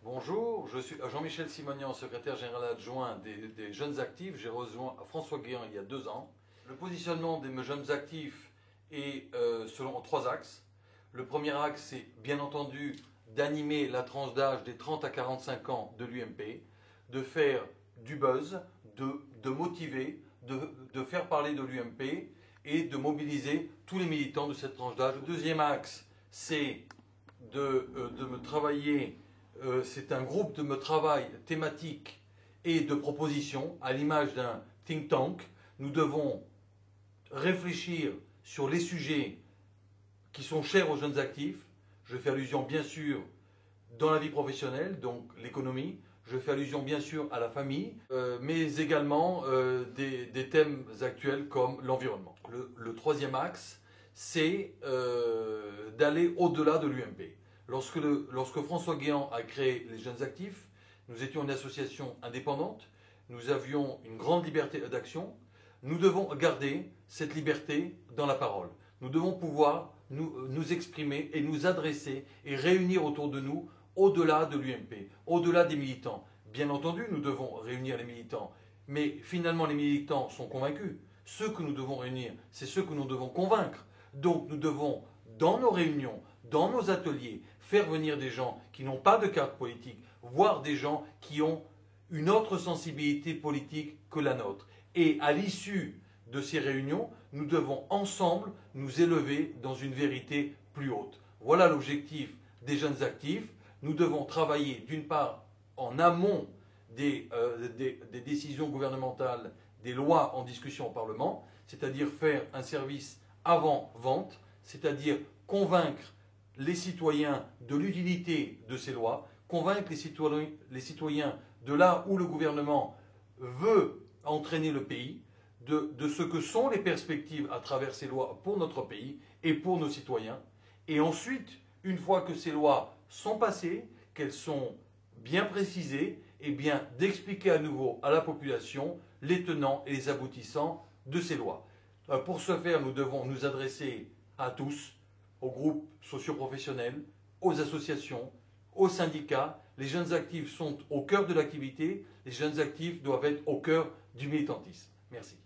Bonjour, je suis Jean-Michel Simonian, secrétaire général adjoint des Jeunes Actifs. J'ai rejoint François Guéant il y a 2 ans. Le positionnement des Jeunes Actifs est selon 3 axes. Le premier axe, c'est bien entendu d'animer la tranche d'âge des 30 à 45 ans de l'UMP, de faire du buzz, de motiver, de faire parler de l'UMP et de mobiliser tous les militants de cette tranche d'âge. Le deuxième axe, c'est de me travailler. C'est un groupe de travail thématique et de propositions à l'image d'un think tank. Nous devons réfléchir sur les sujets qui sont chers aux jeunes actifs. Je fais allusion bien sûr dans la vie professionnelle, donc l'économie. Je fais allusion bien sûr à la famille, mais également des thèmes actuels comme l'environnement. Le troisième axe, c'est d'aller au-delà de l'UMP. Lorsque François Guéant a créé les Jeunes Actifs, nous étions une association indépendante, nous avions une grande liberté d'action. Nous devons garder cette liberté dans la parole. Nous devons pouvoir nous exprimer et nous adresser et réunir autour de nous au-delà de l'UMP, au-delà des militants. Bien entendu, nous devons réunir les militants, mais finalement les militants sont convaincus. Ceux que nous devons réunir, c'est ceux que nous devons convaincre. Donc nous devons, dans nos réunions, dans nos ateliers, faire venir des gens qui n'ont pas de carte politique, voire des gens qui ont une autre sensibilité politique que la nôtre. Et à l'issue de ces réunions, nous devons ensemble nous élever dans une vérité plus haute. Voilà l'objectif des Jeunes Actifs. Nous devons travailler d'une part en amont des décisions gouvernementales, des lois en discussion au Parlement, c'est-à-dire faire un service avant-vente, c'est-à-dire convaincre les citoyens de l'utilité de ces lois, convaincre les citoyens de là où le gouvernement veut entraîner le pays, de ce que sont les perspectives à travers ces lois pour notre pays et pour nos citoyens. Et ensuite, une fois que ces lois sont passées, qu'elles sont bien précisées, et bien d'expliquer à nouveau à la population les tenants et les aboutissants de ces lois. Pour ce faire, nous devons nous adresser à tous, aux groupes socioprofessionnels, aux associations, aux syndicats. Les Jeunes Actifs sont au cœur de l'activité. Les Jeunes Actifs doivent être au cœur du militantisme. Merci.